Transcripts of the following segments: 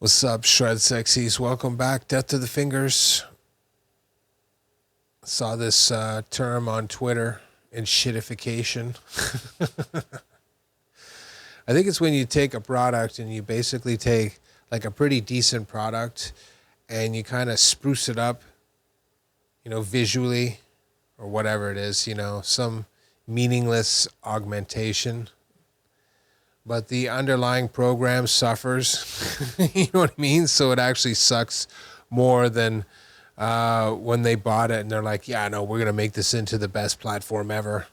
What's up, Shred Sexies? Welcome back. Death to the Fingers. Saw this term on Twitter, enshittification. I think it's when you take a product and you basically take like a pretty decent product and you kind of spruce it up, visually or whatever it is, some meaningless augmentation. But the underlying program suffers, you know what I mean? So it actually sucks more than when they bought it and they're like, yeah, no, we're going to make this into the best platform ever.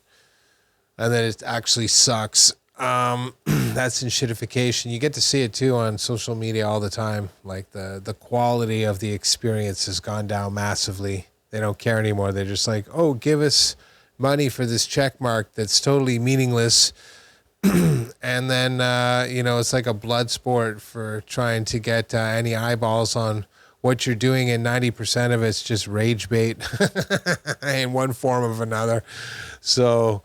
And then it actually sucks. That's enshittification. You get to see it too on social media all the time. Like the quality of the experience has gone down massively. They don't care anymore. They're just like, oh, give us money for this check mark that's totally meaningless. And then, it's like a blood sport for trying to get any eyeballs on what you're doing, and 90% of it's just rage bait in one form or another. So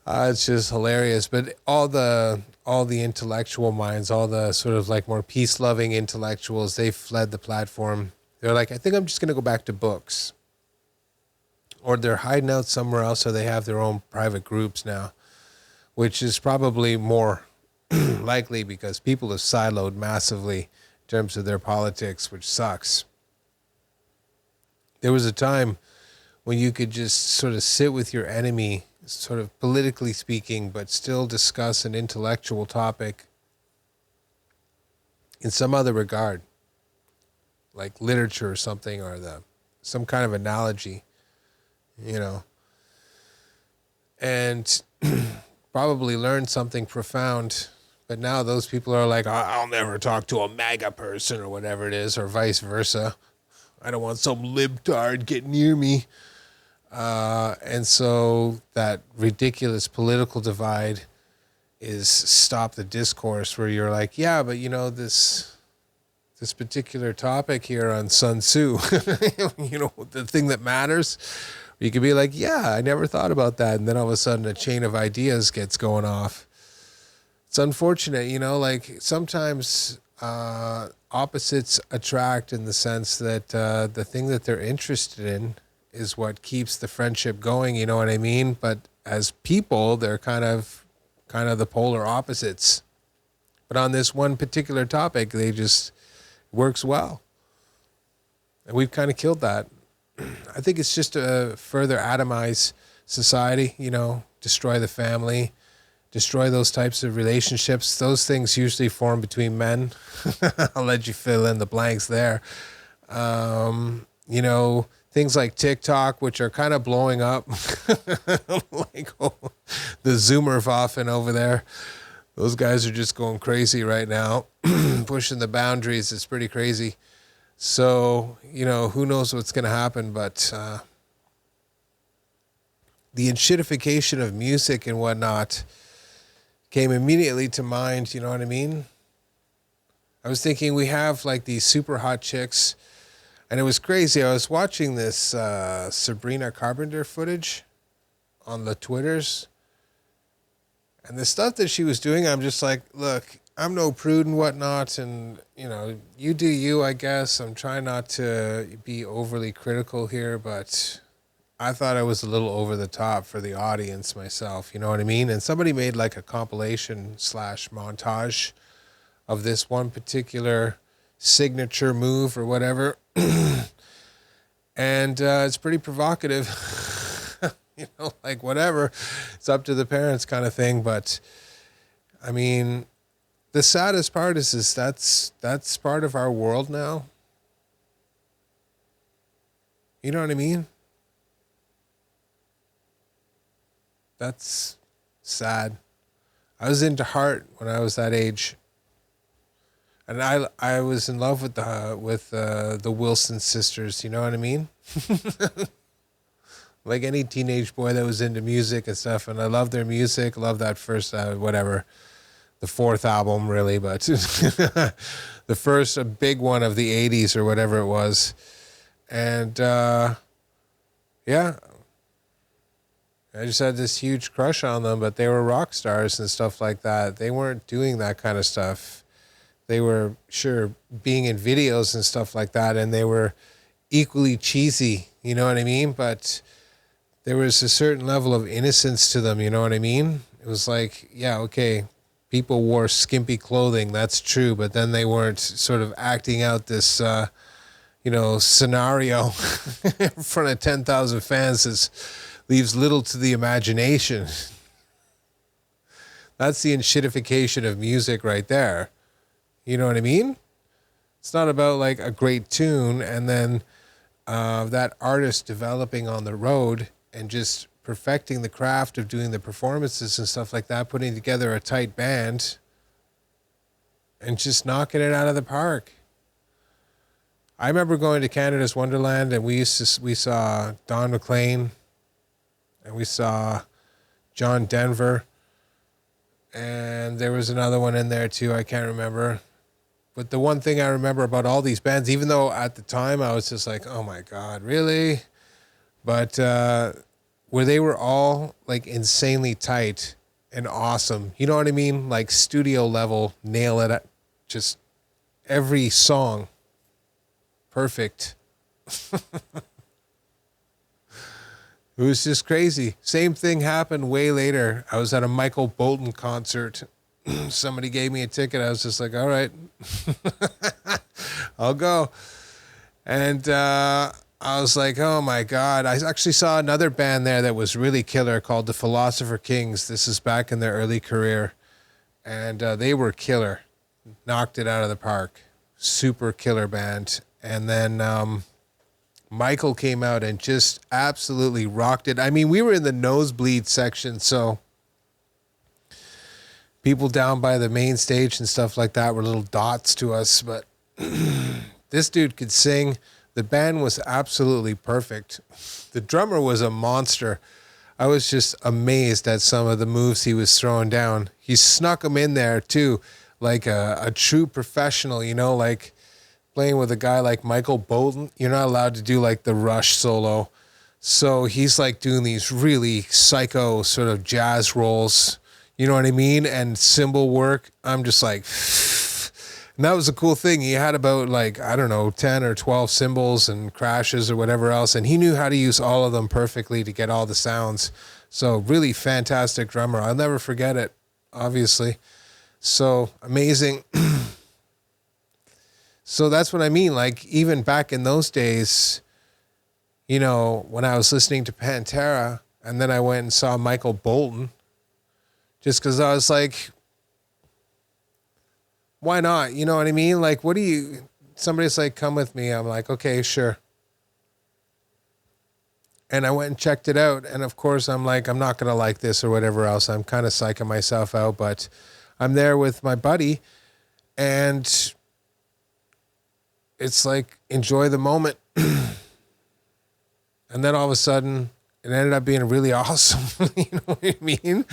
it's just hilarious. But all the intellectual minds, all the sort of like more peace-loving intellectuals, they fled the platform. They're like, I think I'm just going to go back to books. Or they're hiding out somewhere else, or they have their own private groups now, which is probably more likely because people have siloed massively in terms of their politics, which sucks. There was a time when you could just sort of sit with your enemy, sort of politically speaking, but still discuss an intellectual topic in some other regard, like literature or something, or some kind of analogy, and probably learn something profound. But now those people are like, I'll never talk to a MAGA person or whatever it is, or vice versa. I don't want some libtard get near me. And so that ridiculous political divide is stop the discourse, where you're like, yeah, but this particular topic here on Sun Tzu, the thing that matters. You could be like, yeah, I never thought about that. And then all of a sudden a chain of ideas gets going off. It's unfortunate, like sometimes opposites attract, in the sense that the thing that they're interested in is what keeps the friendship going, you know what I mean? But as people, they're kind of the polar opposites. But on this one particular topic, they just works well. And we've kind of killed that. I think it's just to further atomize society, destroy the family, destroy those types of relationships. Those things usually form between men. I'll let you fill in the blanks there. Things like TikTok, which are kind of blowing up, like the Zoomer Waffen over there. Those guys are just going crazy right now, pushing the boundaries. It's pretty crazy. So, who knows what's going to happen, but the enshittification of music and whatnot came immediately to mind, you know what I mean? I was thinking we have like these super hot chicks, and it was crazy. I was watching this Sabrina Carpenter footage on the Twitters, and the stuff that she was doing, I'm just like, look, I'm no prude and whatnot, and, you do you, I guess. I'm trying not to be overly critical here, but I thought I was a little over the top for the audience myself, you know what I mean? And somebody made like a compilation / montage of this one particular signature move or whatever. And it's pretty provocative, like whatever. It's up to the parents kind of thing. But I mean, the saddest part is that's part of our world now. You know what I mean? That's sad. I was into Heart when I was that age, and I was in love with the Wilson sisters. You know what I mean? Like any teenage boy that was into music and stuff, and I love their music. Love that first the fourth album really, but the first a big one of the '80s or whatever it was, and yeah. I just had this huge crush on them, but they were rock stars and stuff like that. They weren't doing that kind of stuff. They were sure being in videos and stuff like that, and they were equally cheesy, you know what I mean? But there was a certain level of innocence to them, you know what I mean? It was like, yeah, okay, people wore skimpy clothing, that's true, but then they weren't sort of acting out this, scenario in front of 10,000 fans that leaves little to the imagination. That's the enshittification of music right there. You know what I mean? It's not about like a great tune and then that artist developing on the road and just perfecting the craft of doing the performances and stuff like that, putting together a tight band and just knocking it out of the park. I remember going to Canada's Wonderland and we saw Don McLean and we saw John Denver and there was another one in there too. I can't remember. But the one thing I remember about all these bands, even though at the time I was just like, oh my God, really? But where they were all like insanely tight and awesome. You know what I mean? Like studio level, nail it. Just every song. Perfect. It was just crazy. Same thing happened way later. I was at a Michael Bolton concert. Somebody gave me a ticket. I was just like, all right, I'll go. And I was like, oh my God. I actually saw another band there that was really killer called the Philosopher Kings. This is back in their early career. And they were killer. Knocked it out of the park. Super killer band. And then Michael came out and just absolutely rocked it. I mean, we were in the nosebleed section, so people down by the main stage and stuff like that were little dots to us, but this dude could sing. The band was absolutely perfect. The drummer was a monster. I was just amazed at some of the moves he was throwing down. He snuck them in there too, like a true professional, you know, like playing with a guy like Michael Bolton. You're not allowed to do like the Rush solo. So he's like doing these really psycho sort of jazz rolls, you know what I mean? And cymbal work. I'm just like, and that was a cool thing. He had about like, I don't know, 10 or 12 cymbals and crashes or whatever else. And he knew how to use all of them perfectly to get all the sounds. So really fantastic drummer. I'll never forget it, obviously. So amazing. So that's what I mean. Like even back in those days, you know, when I was listening to Pantera and then I went and saw Michael Bolton, just because I was like, why not? You know what I mean? Like, what do you, somebody's like, come with me. I'm like, okay, sure. And I went and checked it out. And of course, I'm like, I'm not going to like this or whatever else. I'm kind of psyching myself out, but I'm there with my buddy and it's like, enjoy the moment. And then all of a sudden it ended up being really awesome. You know what I mean?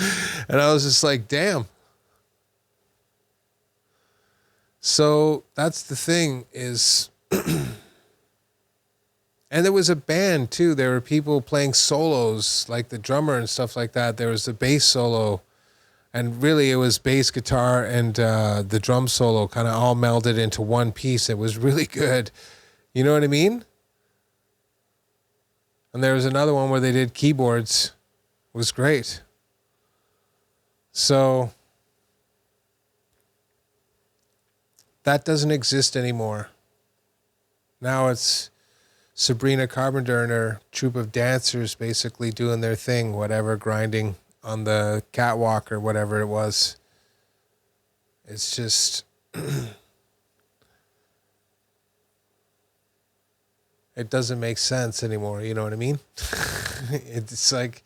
And I was just like, damn. So that's the thing is, and there was a band too. There were people playing solos, like the drummer and stuff like that. There was the bass solo, and really it was bass guitar and the drum solo kind of all melded into one piece. It was really good. You know what I mean? And there was another one where they did keyboards. It was great. So that doesn't exist anymore. Now it's Sabrina Carpenter and her troupe of dancers basically doing their thing, whatever, grinding on the catwalk or whatever it was. It's just, it doesn't make sense anymore. You know what I mean? It's like,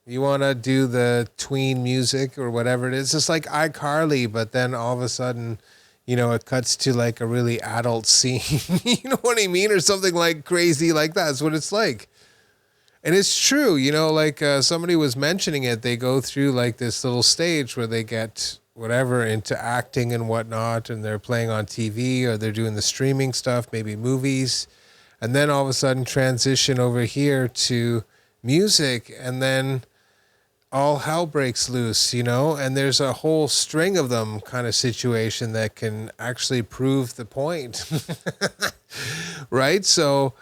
you want to do the tween music or whatever it is. It's like iCarly, but then all of a sudden, you know, it cuts to like a really adult scene. You know what I mean? Or something like crazy like that. That's what it's like. And it's true, you know, like somebody was mentioning it. They go through like this little stage where they get whatever into acting and whatnot, and they're playing on TV or they're doing the streaming stuff, maybe movies, and then all of a sudden transition over here to music, and then all hell breaks loose, you know, and there's a whole string of them kind of situation that can actually prove the point. Right? So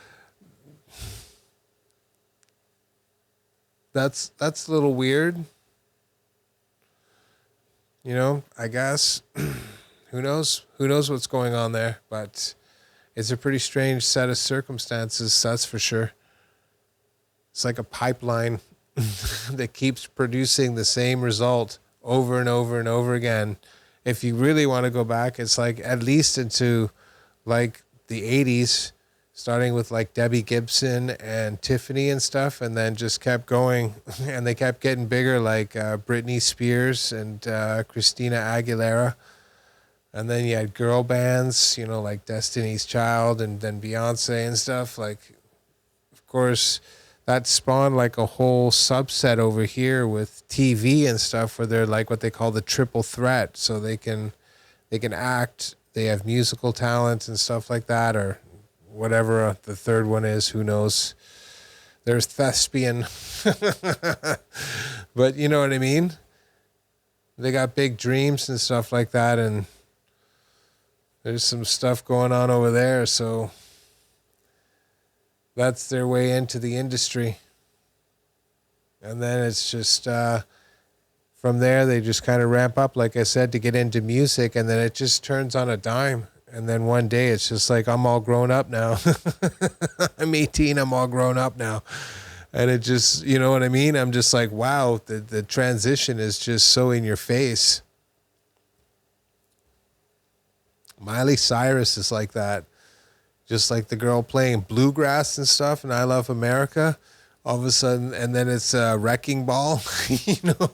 that's a little weird. You know, I guess who knows? Who knows what's going on there, but it's a pretty strange set of circumstances, that's for sure. It's like a pipeline that keeps producing the same result over and over and over again. If you really want to go back, it's like at least into like the 80s, starting with like Debbie Gibson and Tiffany and stuff, and then just kept going. And they kept getting bigger, like Britney Spears and Christina Aguilera. And then you had girl bands, you know, like Destiny's Child and then Beyonce and stuff. Like, of course, that spawned like a whole subset over here with TV and stuff where they're like what they call the triple threat. So they can act, they have musical talent and stuff like that, or whatever the third one is, who knows. There's thespian. But you know what I mean? They got big dreams and stuff like that, and there's some stuff going on over there, so that's their way into the industry. And then it's just from there they just kind of ramp up, like I said, to get into music, and then it just turns on a dime. And then one day it's just like, I'm all grown up now. I'm 18, I'm all grown up now. And it just, you know what I mean? I'm just like, wow, the transition is just so in your face. Miley Cyrus is like that. Just like the girl playing bluegrass and stuff and I Love America. All of a sudden, and then it's a Wrecking Ball. You know?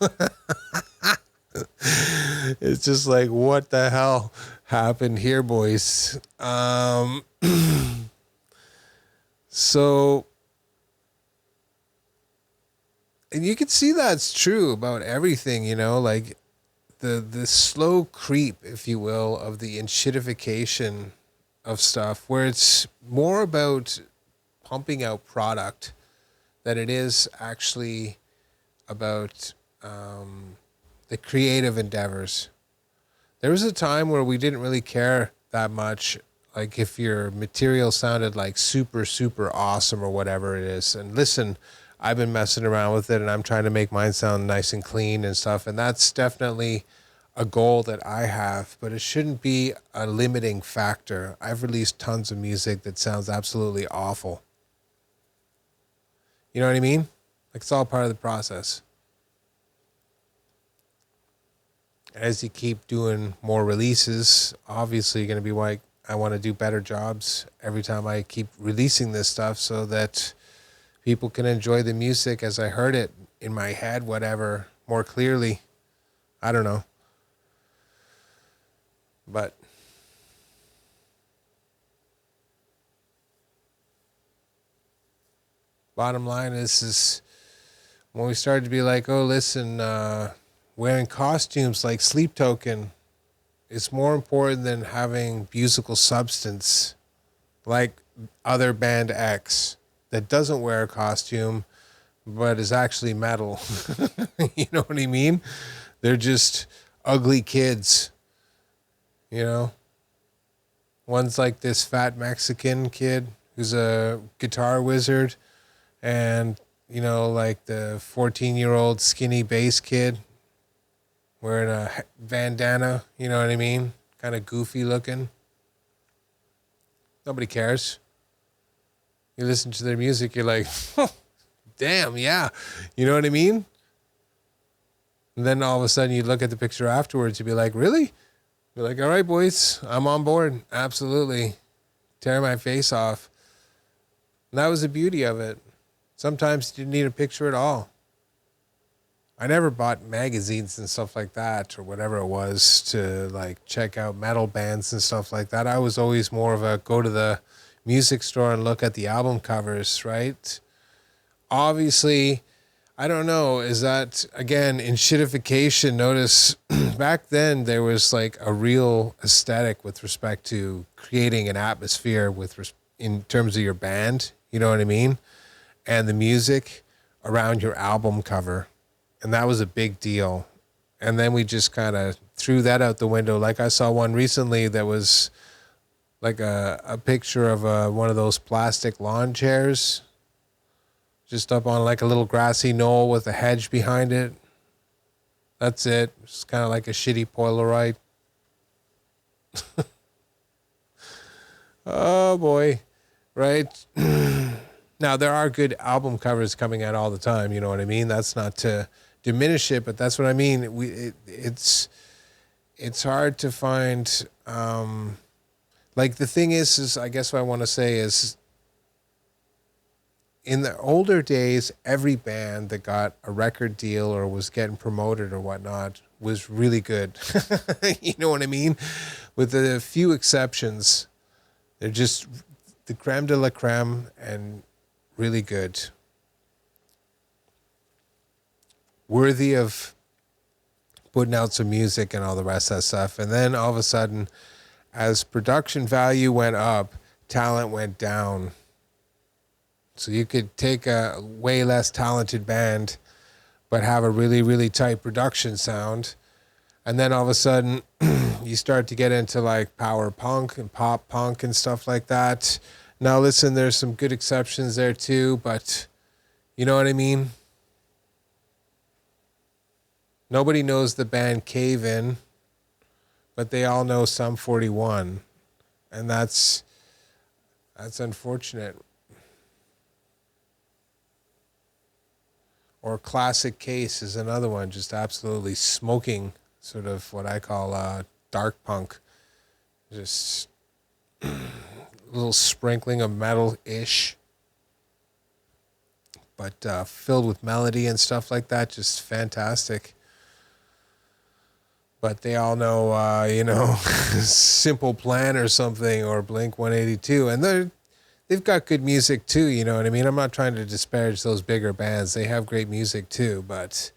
It's just like, what the hell happened here, boys? So, and you can see that's true about everything, you know, like the slow creep, if you will, of the enshittification of stuff, where it's more about pumping out product than it is actually about the creative endeavors. There was a time where we didn't really care that much, like if your material sounded like super, super awesome or whatever it is. And listen, I've been messing around with it and I'm trying to make mine sound nice and clean and stuff. And that's definitely a goal that I have, but it shouldn't be a limiting factor. I've released tons of music that sounds absolutely awful. You know what I mean? Like, it's all part of the process. As you keep doing more releases, obviously you're going to be like, I want to do better jobs every time I keep releasing this stuff so that people can enjoy the music as I heard it in my head, whatever, more clearly. I don't know. But bottom line is when we started to be like, oh, listen, wearing costumes like Sleep Token is more important than having musical substance like other band X that doesn't wear a costume but is actually metal. You know what I mean? They're just ugly kids, you know? One's like this fat Mexican kid who's a guitar wizard, and, you know, like the 14-year-old skinny bass kid wearing a bandana, you know what I mean? Kind of goofy looking. Nobody cares. You listen to their music, you're like, damn, yeah. You know what I mean? And then all of a sudden you look at the picture afterwards, you'd be like, really? You're like, all right, boys, I'm on board. Absolutely. Tear my face off. And that was the beauty of it. Sometimes you didn't need a picture at all. I never bought magazines and stuff like that or whatever it was to like check out metal bands and stuff like that. I was always more of a go to the music store and look at the album covers, right? Obviously, I don't know, is that, again, enshittification. Notice back then there was like a real aesthetic with respect to creating an atmosphere in terms of your band, you know what I mean? And the music around your album cover. And that was a big deal. And then we just kind of threw that out the window. Like I saw one recently that was like a picture of one of those plastic lawn chairs just up on like a little grassy knoll with a hedge behind it. That's it. It's kind of like a shitty Polaroid. Oh boy. Right. Now there are good album covers coming out all the time. You know what I mean? That's not to diminish it, but that's what I mean. It's hard to find. Like the thing is I guess what I want to say is, in the older days, every band that got a record deal or was getting promoted or whatnot was really good. You know what I mean? With a few exceptions, they're just the creme de la creme and really good. Worthy of putting out some music and all the rest of that stuff. And then all of a sudden, as production value went up, talent went down. So you could take a way less talented band, but have a really, really tight production sound. And then all of a sudden, you start to get into like power punk and pop punk and stuff like that. Now listen, there's some good exceptions there too, but you know what I mean? Nobody knows the band Cave In, but they all know Sum 41. And that's unfortunate. Or Classic Case is another one, just absolutely smoking, sort of what I call dark punk. Just a little sprinkling of metal-ish, but filled with melody and stuff like that, just fantastic. But they all know, Simple Plan or something, or Blink 182, and they've got good music too, you know what I mean? I'm not trying to disparage those bigger bands. They have great music too, but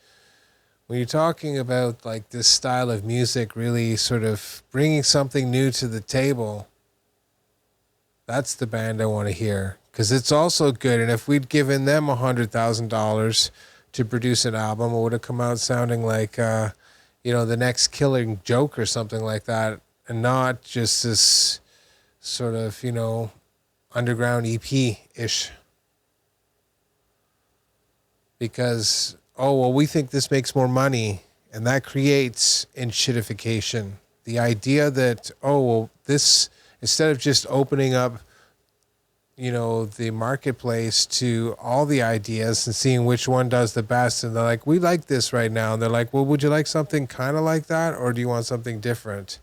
when you're talking about like this style of music really sort of bringing something new to the table, that's the band I want to hear, because it's also good. And if we'd given them $100,000 to produce an album, it would have come out sounding like, the next Killing Joke or something like that, and not just this sort of, underground EP-ish. Because, we think this makes more money, and that creates enshittification. The idea that, this, instead of just opening up, the marketplace to all the ideas and seeing which one does the best, and they're like, we like this right now, and they're like, well, would you like something kind of like that, or do you want something different?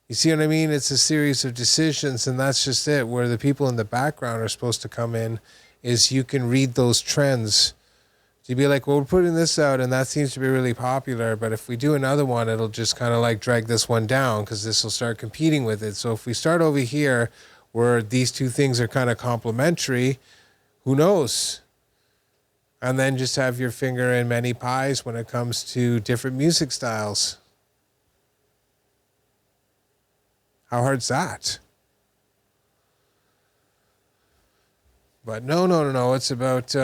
You see what I mean? It's a series of decisions, and that's just it. Where the people in the background are supposed to come in is you can read those trends. You'd be like, well, we're putting this out, and that seems to be really popular, but if we do another one, it'll just kind of like drag this one down because this will start competing with it. So if we start over here where these two things are kind of complementary, who knows? And then just have your finger in many pies when it comes to different music styles. How hard's that? But no. It's about,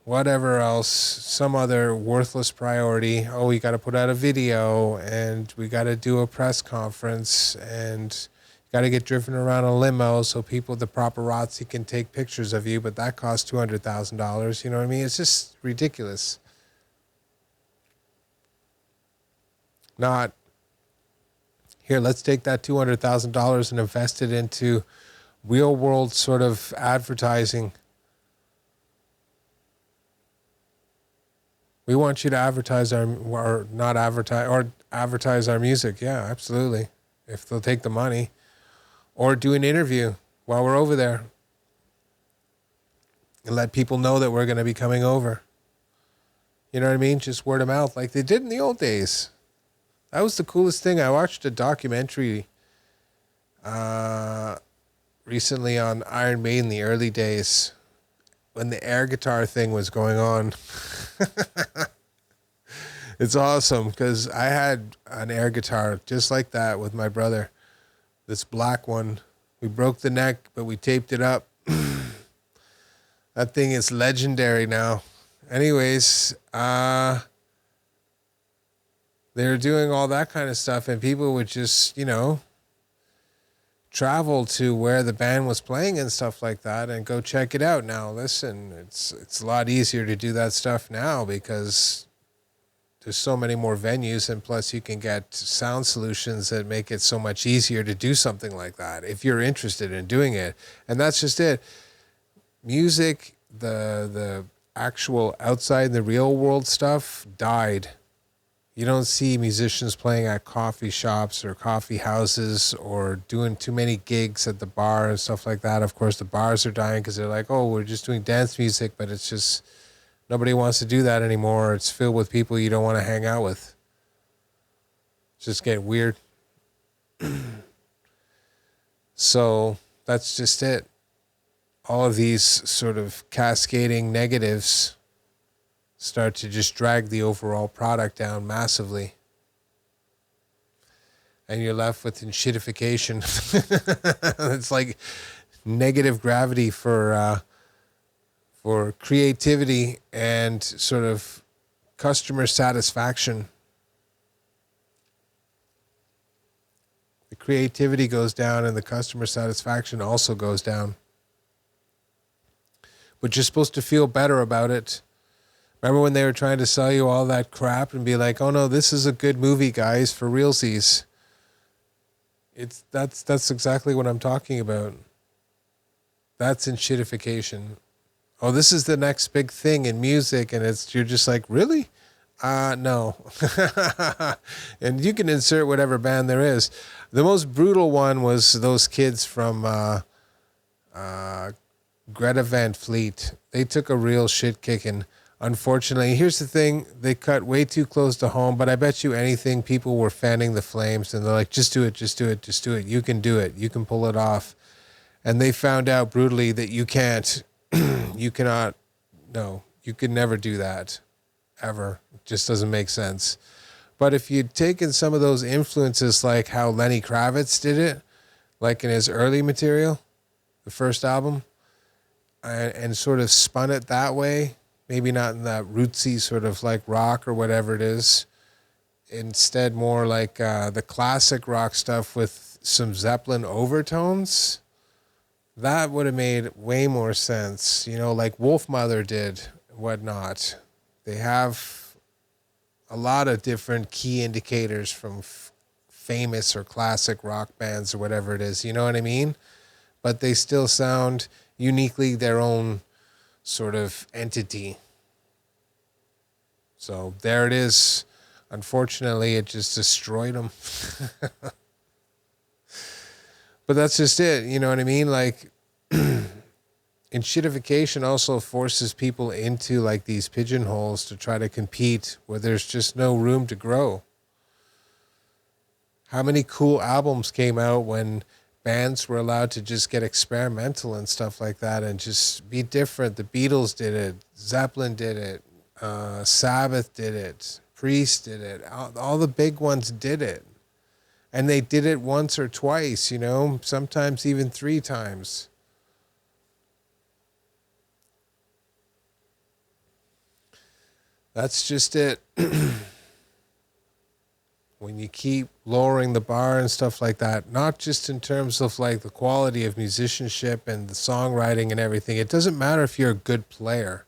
whatever else, some other worthless priority. Oh, we got to put out a video, and we got to do a press conference, and got to get driven around a limo so people, the paparazzi, can take pictures of you, but that costs $200,000. You know what I mean? It's just ridiculous. Not, here, let's take that $200,000 and invest it into real world sort of advertising. We want you to advertise advertise our music. Yeah, absolutely. If they'll take the money, or do an interview while we're over there and let people know that we're going to be coming over. You know what I mean? Just word of mouth like they did in the old days. That was the coolest thing. I watched a documentary recently on Iron Maiden, the early days, when the air guitar thing was going on. It's awesome because I had an air guitar just like that with my brother. This black one. We broke the neck, but we taped it up. That thing is legendary now. anyways, they're doing all that kind of stuff, and people would just, travel to where the band was playing and stuff like that and go check it out. Now, listen, it's a lot easier to do that stuff now because there's so many more venues, and plus you can get sound solutions that make it so much easier to do something like that if you're interested in doing it. And that's just it. Music, the actual outside the real world stuff died. You don't see musicians playing at coffee shops or coffee houses or doing too many gigs at the bar and stuff like that. Of course, the bars are dying because they're like, oh, we're just doing dance music, but it's just nobody wants to do that anymore. It's filled with people you don't want to hang out with. It's just getting weird. So that's just it. All of these sort of cascading negatives start to just drag the overall product down massively. And you're left with enshittification. It's like negative gravity for creativity and sort of customer satisfaction. The creativity goes down and the customer satisfaction also goes down. But you're supposed to feel better about it. Remember when they were trying to sell you all that crap and be like, oh no, this is a good movie, guys, for realsies. That's exactly what I'm talking about. That's enshittification. Oh, this is the next big thing in music, and you're just like, really? No. And you can insert whatever band there is. The most brutal one was those kids from Greta Van Fleet. They took a real shit kicking. Unfortunately, here's the thing, they cut way too close to home, but I bet you anything people were fanning the flames and they're like, just do it, just do it, just do it. You can do it. You can pull it off. And they found out brutally that you can't, you cannot, no, you could never do that, ever. It just doesn't make sense. But if you'd taken some of those influences, like how Lenny Kravitz did it, like in his early material, the first album, and sort of spun it that way, maybe not in that rootsy sort of like rock or whatever it is. Instead, more like the classic rock stuff with some Zeppelin overtones. That would have made way more sense. Like Wolfmother did, whatnot. They have a lot of different key indicators from famous or classic rock bands or whatever it is. You know what I mean? But they still sound uniquely their own sort of entity. So there it is. Unfortunately, it just destroyed them. But that's just it. You know what I mean? Like, enshittification also forces people into like these pigeonholes to try to compete where there's just no room to grow. How many cool albums came out when bands were allowed to just get experimental and stuff like that and just be different? The Beatles did it. Zeppelin did it. Sabbath did it. Priest did it. All the big ones did it. And they did it once or twice, sometimes even 3 times. That's just it. When you keep lowering the bar and stuff like that, not just in terms of like the quality of musicianship and the songwriting and everything. It doesn't matter if you're a good player.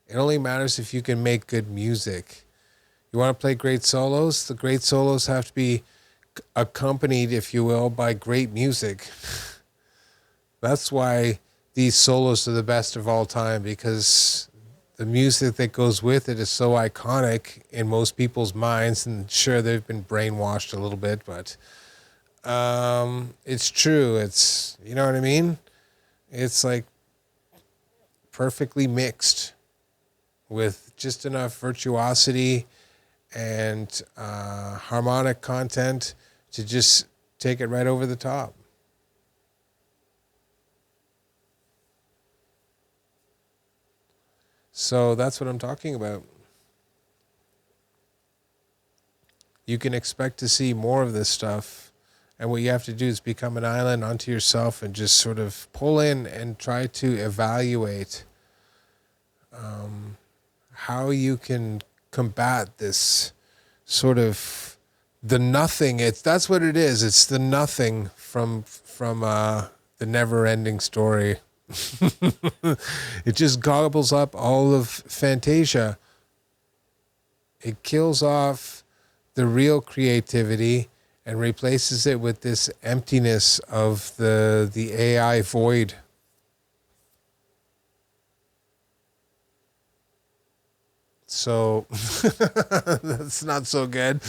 It only matters if you can make good music. You want to play great solos? The great solos have to be accompanied, if you will, by great music. That's why these solos are the best of all time, because the music that goes with it is so iconic in most people's minds. And sure, they've been brainwashed a little bit, but it's true. It's, you know what I mean? It's like perfectly mixed with just enough virtuosity and harmonic content to just take it right over the top. So that's what I'm talking about. You can expect to see more of this stuff. And what you have to do is become an island unto yourself and just sort of pull in and try to evaluate how you can combat this sort of the nothing. That's what it is. It's the nothing from the never-ending story. It just gobbles up all of Fantasia. It kills off the real creativity and replaces it with this emptiness of the AI void. So that's not so good.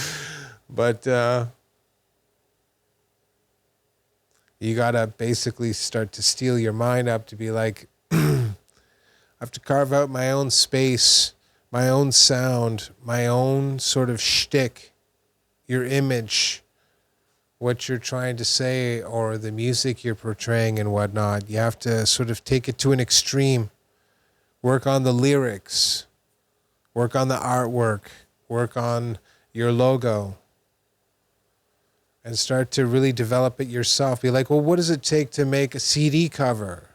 But you got to basically start to steel your mind up to be like, I have to carve out my own space, my own sound, my own sort of shtick, your image, what you're trying to say, or the music you're portraying and whatnot. You have to sort of take it to an extreme. Work on the lyrics. Work on the artwork. Work on your logo. And start to really develop it yourself. Be like, well, what does it take to make a CD cover?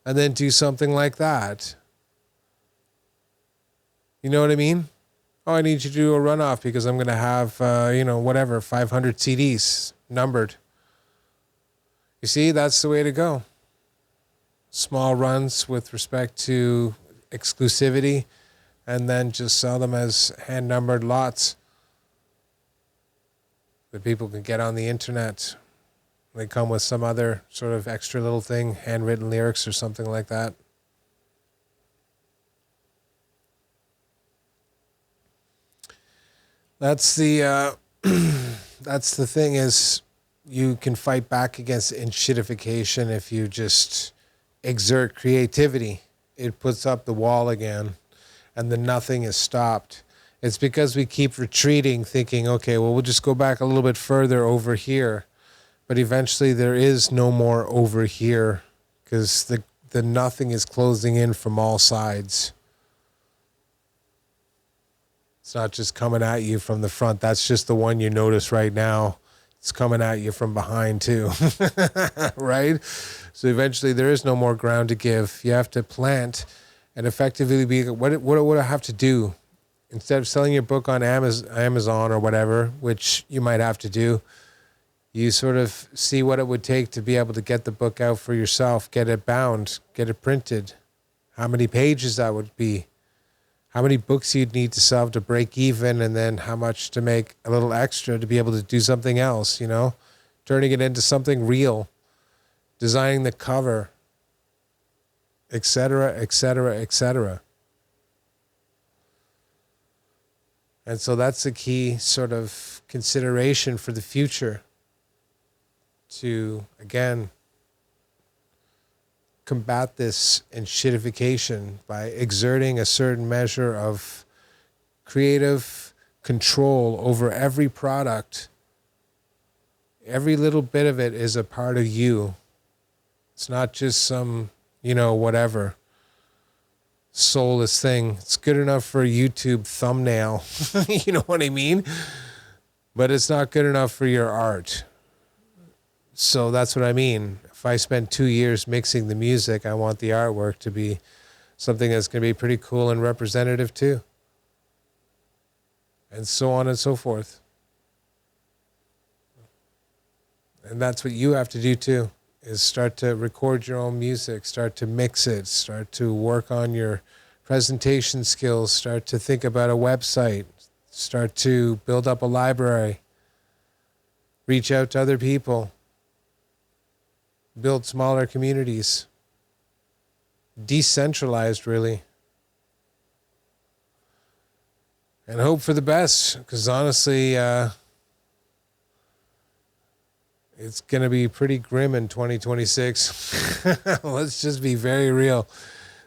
And then do something like that. You know what I mean? Oh, I need you to do a runoff because I'm going to have, 500 CDs numbered. You see, that's the way to go. Small runs with respect to exclusivity, and then just sell them as hand-numbered lots that people can get on the internet. They come with some other sort of extra little thing, handwritten lyrics or something like that. That's the that's the thing, is you can fight back against enshittification if you just exert creativity. It puts up the wall again, and the nothing is stopped. It's because we keep retreating, thinking, okay, well, we'll just go back a little bit further over here. But eventually there is no more over here, because the nothing is closing in from all sides. It's not just coming at you from the front. That's just the one you notice right now. It's coming at you from behind too, right? So eventually there is no more ground to give. You have to plant and effectively be, what do I have to do? Instead of selling your book on Amazon or whatever, which you might have to do, you sort of see what it would take to be able to get the book out for yourself, get it bound, get it printed, how many pages that would be, how many books you'd need to sell to break even, and then how much to make a little extra to be able to do something else, turning it into something real, designing the cover, etc., etc., etc. And so that's the key sort of consideration for the future, to, again, combat this enshittification by exerting a certain measure of creative control over every product. Every little bit of it is a part of you. It's not just some, whatever soulless thing. It's good enough for a YouTube thumbnail. You know what I mean? But it's not good enough for your art. So that's what I mean. If I spend 2 years mixing the music, I want the artwork to be something that's going to be pretty cool and representative too. And so on and so forth. And that's what you have to do too, is start to record your own music, start to mix it, start to work on your presentation skills, start to think about a website, start to build up a library, reach out to other people, build smaller communities, decentralized really, and hope for the best, because honestly, it's going to be pretty grim in 2026. Let's just be very real.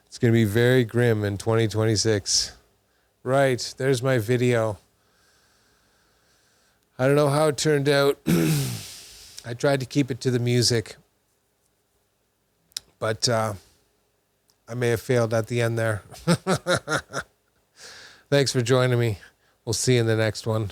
It's going to be very grim in 2026. Right, there's my video. I don't know how it turned out. I tried to keep it to the music, but I may have failed at the end there. Thanks for joining me. We'll see you in the next one.